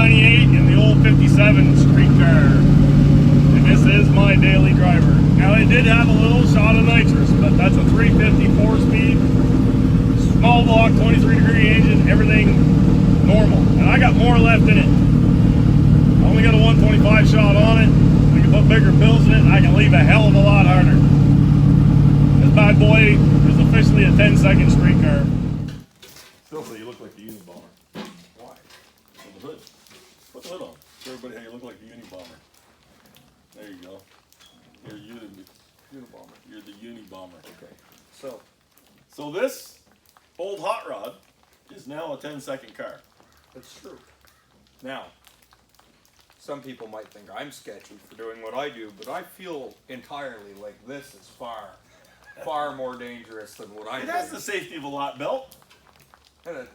1098 in the old 57 street car. And this is my daily driver. Now it did have a little shot of nitrous, but that's a 350 4-speed, small block, 23-degree engine, everything normal. And I got more left in it. I only got a 125 shot on it. We can put bigger pills in it, and I can leave a hell of a lot harder. This bad boy is officially a 10-second street car. Still say you look like the Unibomber. Why? With the hood. Put the hood on. Show everybody how you look like the Unibomber. There you go. You're Unibomber. You're the Unibomber. Okay. So this old hot rod is now a 10-second car. That's true. Now, some people might think I'm sketchy for doing what I do, but I feel entirely like this is far more dangerous than what I do. It has the safety of a lot belt. And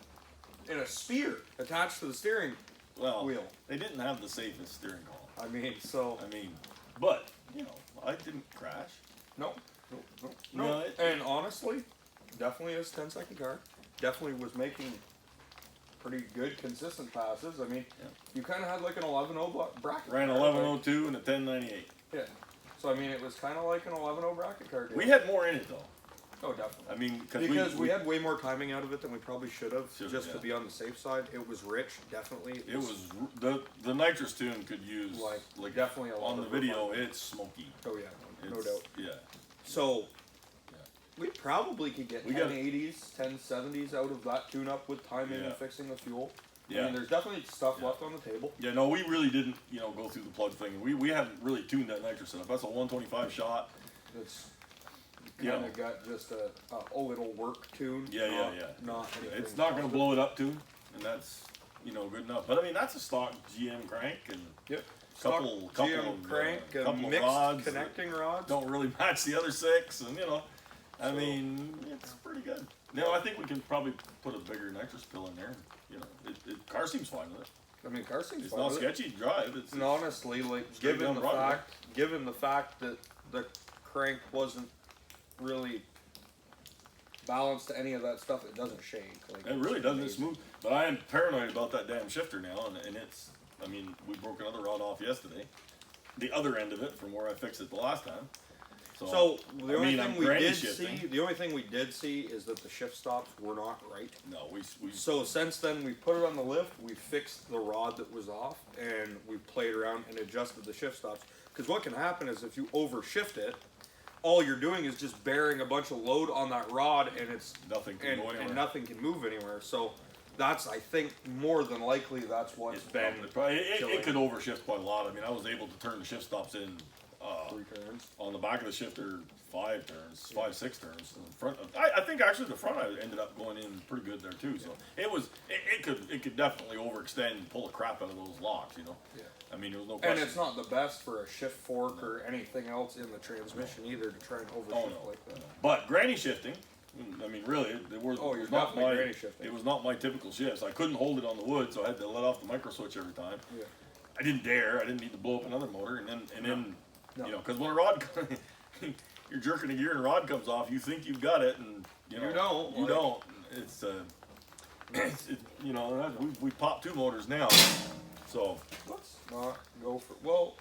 a spear attached to the steering wheel. They didn't have the safest steering column. But, you know, I didn't crash. No. And honestly, definitely is 10-second car. Definitely was making pretty good, consistent passes. I mean, you kind of had like an 11.0 bracket. Ran 11.02 and a 10.98. Yeah. So, I mean, it was kind of like an 11.0 bracket car. We had more in it, though. Oh, definitely. I mean, because we had way more timing out of it than we probably should have, just to be on the safe side. It was rich, definitely. It was the nitrous tune could use like definitely a lot on the video. It's smoky. Oh yeah, no doubt. Yeah. So we probably could get 1080s, 1070s out of that tune-up with timing and fixing the fuel. Yeah. I mean, there's definitely stuff left on the table. Yeah, no, we really didn't, go through the plug thing. We haven't really tuned that nitrous setup. That's a 125 shot. It's kind of got just a little work tune. Yeah. Not it's not going to blow it up tune, and that's good enough. But I mean, that's a stock GM crank and couple GM crank, couple mixed rods connecting rods. Don't really match the other 6, and I mean, it's pretty good. No, I think we can probably put a bigger nitrous pill in there. Car seems fine with it. I mean, car seems fine. It's not sketchy to drive. And honestly, like given the fact that the crank wasn't really balanced to any of that stuff, it doesn't shake. Like, it really doesn't. It's smooth. But I am paranoid about that damn shifter now, and it's. I mean, we broke another rod off yesterday. The other end of it from where I fixed it the last time. So the only thing we did see is that the shift stops were not right. No, we. So since then we put it on the lift, we fixed the rod that was off, and we played around and adjusted the shift stops. Because what can happen is if you overshift it, all you're doing is just bearing a bunch of load on that rod, and nothing can go anywhere. And nothing can move anywhere. So that's, I think, more than likely that's what's been. It could overshift quite a lot. I mean, I was able to turn the shift stops in 3 turns on the back of the shifter, 5 turns, 5-6 turns. In the front, I think actually the front I ended up going in pretty good there too. So it could definitely overextend and pull the crap out of those locks. Yeah. I mean, there was no question. And it's not the best for a shift fork or anything else in the transmission either to try and overshift like that. But granny shifting, I mean, really, it was not granny shifting. It was not my typical shifts. I couldn't hold it on the wood, so I had to let off the micro switch every time. Yeah. I didn't dare. I didn't need to blow up another motor, and then because when a rod, you're jerking a gear and a rod comes off, you think you've got it, and you don't. It's we popped 2 motors now, so let's not go for. Well,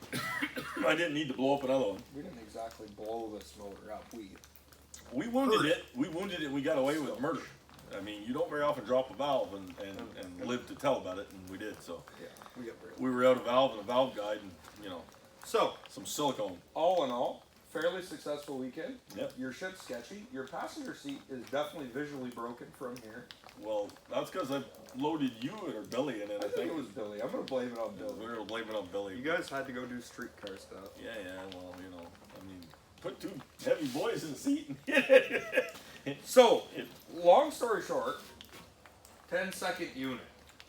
I didn't need to blow up another one. We didn't exactly blow this motor up. We wounded it. We wounded it. We got away with murder. I mean, you don't very often drop a valve and live to tell about it, and we did. So yeah, we were out of valve and a valve guide, and so some silicone. All in all, fairly successful weekend. Yep. Your shit's sketchy. Your passenger seat is definitely visually broken from here. Well, that's because I loaded you or Billy in it. I think it was Billy. I'm gonna blame it on Billy. We're gonna blame it on Billy. You guys had to go do streetcar stuff. Yeah. Well, I mean, put 2 heavy boys in the seat. So, long story short, 10-second unit.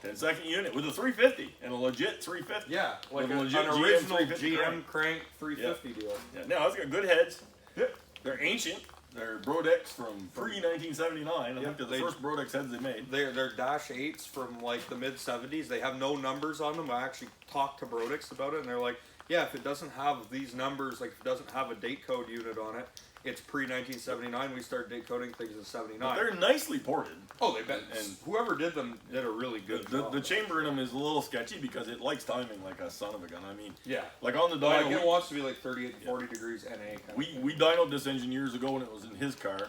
10-second unit with a 350 and a legit 350. Yeah, like an legit original GM crank 350 deal. Yeah, now it's got good heads. Yep. They're ancient. They're Brodex from pre-1979. I think they're the first Brodex heads they made. They're Dash 8s from like the mid-70s. They have no numbers on them. I actually talked to Brodex about it, and they're like, yeah, if it doesn't have these numbers, like if it doesn't have a date code unit on it, It's pre-1979. We started date coding things in '79. But they're nicely ported. Oh, they bet. And Whoever did them did a really good job. The chamber in them is a little sketchy because it likes timing like a son of a gun. I mean, Yeah. like on the Like dyno, it wants to be like 38 to 40 degrees NA. we dynoed this engine years ago when it was in his car,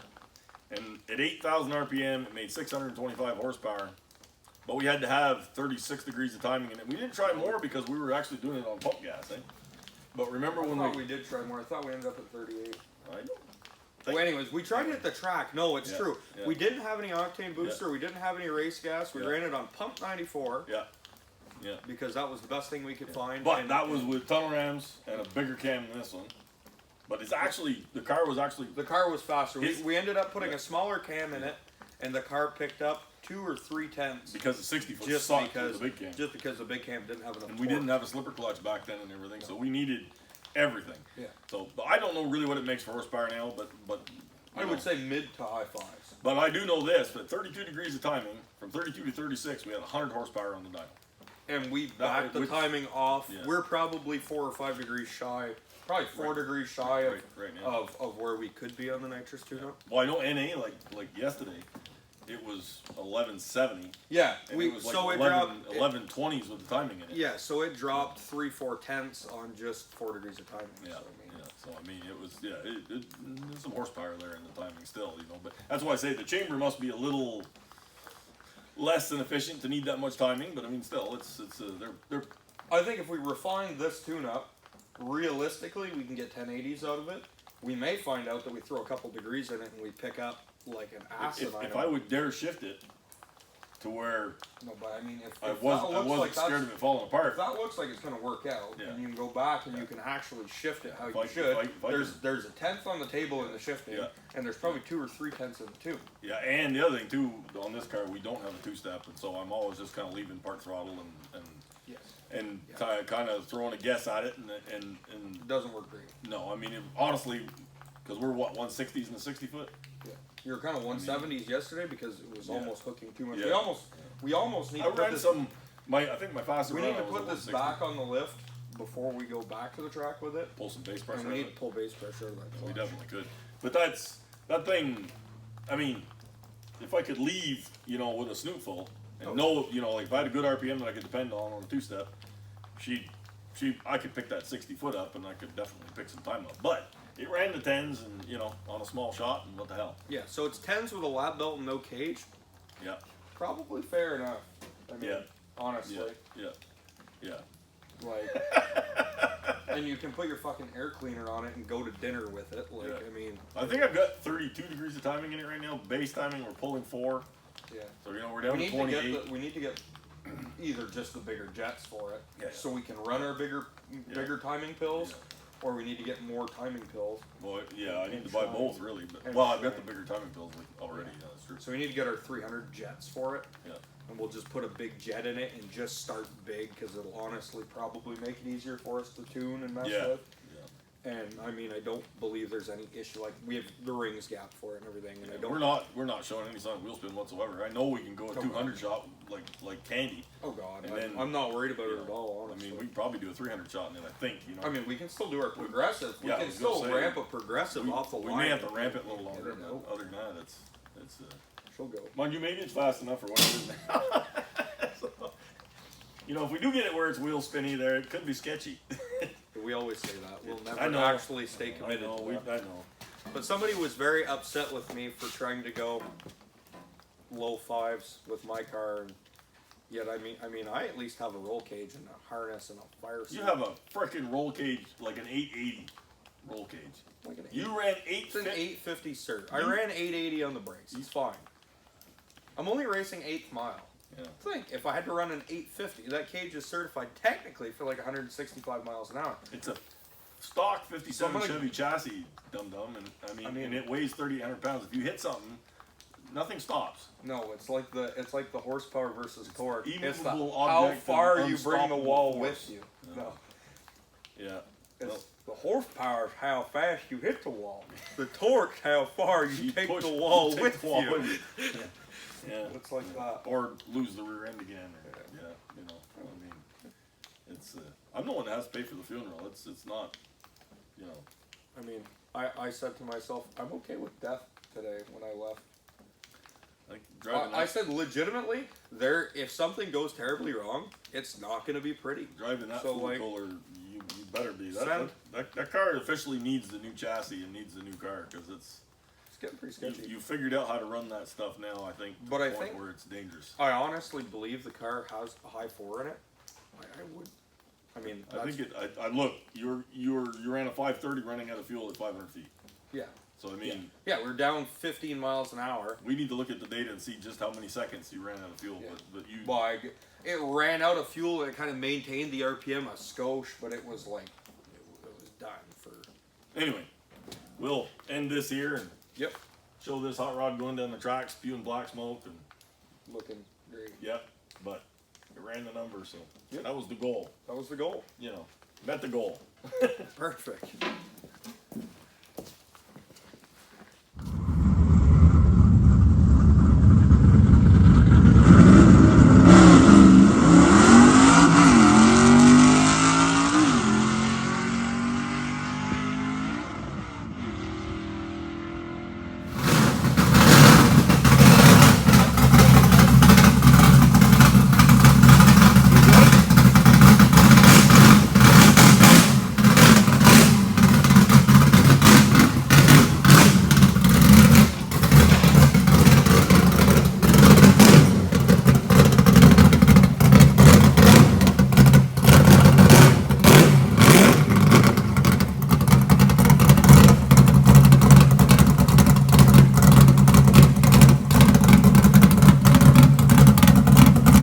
and at 8,000 RPM it made 625 horsepower. But we had to have 36 degrees of timing in it. We didn't try more because we were actually doing it on pump gas, eh? But remember when we did try more. I thought we ended up at 38. I don't Well, anyways, we tried it at the track. No, it's Yeah, true. yeah. We didn't have any octane booster. We didn't have any race gas. We Yeah. ran it on pump 94 Yeah, yeah. because that was the best thing we could find. But and that was with tunnel rams and a bigger cam than this one. But it's actually, the car was actually, the car was faster. It's- We ended up putting a smaller cam in it, and the car picked up 2 or 3 tenths. because the 60 foot Just sucked because with the big cam. just because the big cam didn't have enough. And we torque. didn't have a slipper clutch back then and everything, so we needed everything. Yeah. So, but I don't know really what it makes for horsepower now, but I would say mid to high fives. But I do know this: at 32 degrees of timing, from 32 to 36, we had 100 horsepower on the dyno. And we backed the which- timing off. Yeah. We're probably 4 or 5 degrees shy, probably 4 degrees shy of, Right now. of where we could be on the nitrous tune-up. Well, I know NA like yesterday, it was 1170. Yeah, And it was like so 11, it dropped. 1120s with the timing in it. Yeah, so it dropped 3-4 tenths on just 4 degrees of timing. Yeah, So, I mean, yeah. So I mean, it was there's some horsepower there in the timing still, you know. But that's why I say the chamber must be a little less than efficient to need that much timing. But I mean, still, it's they're I think if we refine this tune-up, realistically, we can get 1080s out of it. We may find out that we throw a couple degrees in it and we pick up like an asinine. if I would dare shift it to where No, but I mean, if I that wasn't looks like scared that's, of it falling if apart. that looks like it's going to work out, Yeah. and you can go back and you can actually shift it how If you I- should. if I There's a tenth on the table in the shifting, Yeah. and there's probably 2 or 3 tenths in the tube. Yeah, and the other thing too, on this car, we don't have a two-step, and so I'm always just kind of leaving part throttle Yes. and Yeah. kind of throwing a guess at it, and It doesn't work great. no, I mean honestly, because we're what 160s in the 60 foot. Yeah. You were kind of 170s yesterday because it was Yeah. almost hooking too much. Yeah. We almost need I to put ran this. some. I think my fastest. We run need to was put a this 160. back on the lift before we go back to the track with it. Pull some base pressure. And we out need of to it. pull base pressure out of that We clutch. definitely could. But that thing. I mean, if I could leave, you know, with a snoot full and know, you know, like if I had a good RPM that I could depend on a two-step, I could pick that 60 foot up, and I could definitely pick some time up. But it ran the 10s, and you know, on a small shot, and what the hell? Yeah, so it's 10s with a lap belt and no cage. Yeah, Probably fair enough. I mean, Yeah. honestly. yeah. Like, and you can put your fucking air cleaner on it and go to dinner with it. Like, Yeah. I mean, I think I've got 32 degrees of timing in it right now. Base timing, we're pulling 4. yeah. So you know, we're down to 28. We need to get either just the bigger jets for it, Yeah. so we can run our bigger timing pills, Yeah. or we need to get more timing pills. Well, yeah, I need to buy both really, but And well, I've got shine. the bigger timing pills already. Yeah, that's true. So we need to get our 300 jets for it, Yeah, and we'll just put a big jet in it and just start big because it'll honestly probably make it easier for us to tune and mess yeah, with. yeah. And I mean, I don't believe there's any issue. Like we have the rings gap for it and everything, and I don't. We're not showing any sign of wheel spin whatsoever. I know we can go a Come 200 shot like candy. Oh God, And then, I'm not worried about you it at know, all. I Honestly, mean, we can probably do a 300 shot in it. I think, you know. I mean, we can still do our progressive. We Yeah, I can was gonna still say, ramp a progressive off the we line. may have to ramp it a little longer. Yeah, I know. But other than that, it's She'll go. mind you, maybe it's fast enough for what it is now. So, you know, if we do get it where it's wheel spinny, there it could be sketchy. We always say that. We'll I never know. actually stay I committed know, to that. I know. But somebody was very upset with me for trying to go low fives with my car, and yet I mean, I at least have a roll cage and a harness and a fire suit. You have a freaking roll cage, like an 880 roll cage. like an You ran It's an 850 cert. I You- ran 880 on the brakes. It's fine. I'm only racing 8th mile. Yeah. Think if I had to run an 850, that cage is certified technically for like 165 miles an hour. It's a stock 57 So I'm gonna- Chevy chassis, dum dum, and I mean, and it weighs 3,800 pounds. If you hit something, nothing stops. No, it's like the horsepower versus torque. It's the immovable how object far and you bring the unstoppable wall force. with you. Yeah. No, Yeah. it's the horsepower is how fast you hit the wall. The torque's how far you take push- the wall take with the wall you. with you. Yeah. It's like that. Or lose the rear end again. Or, yeah. You know. I mean, it's. I'm the one that has to pay for the funeral. It's not. You know. I mean, I said to myself, I'm okay with death today when I left. Like driving I that, said legitimately, if something goes terribly wrong, it's not going to be pretty. driving that So, full like, cooler, you better be. Send- That car officially needs the new chassis and needs the new car because it's getting pretty sketchy. you figured out how to run that stuff now. I think, to But the I point think- where it's dangerous. I honestly believe the car has a high 4 in it. I would. I mean, I think it. I look. You ran a 530 running out of fuel at 500 feet. Yeah. So I mean, Yeah, we're down 15 miles an hour. we need to look at the data and see just how many seconds you ran out of fuel. Yeah. But you. Well, it ran out of fuel. And it kind of maintained the RPM a skosh, but it was like it was done for. Anyway, we'll end this here and Yep. show this hot rod going down the track, spewing black smoke, and Looking great. yep. But it ran the number, so Yep. that was the goal. That was the goal. You know, met the goal. Perfect.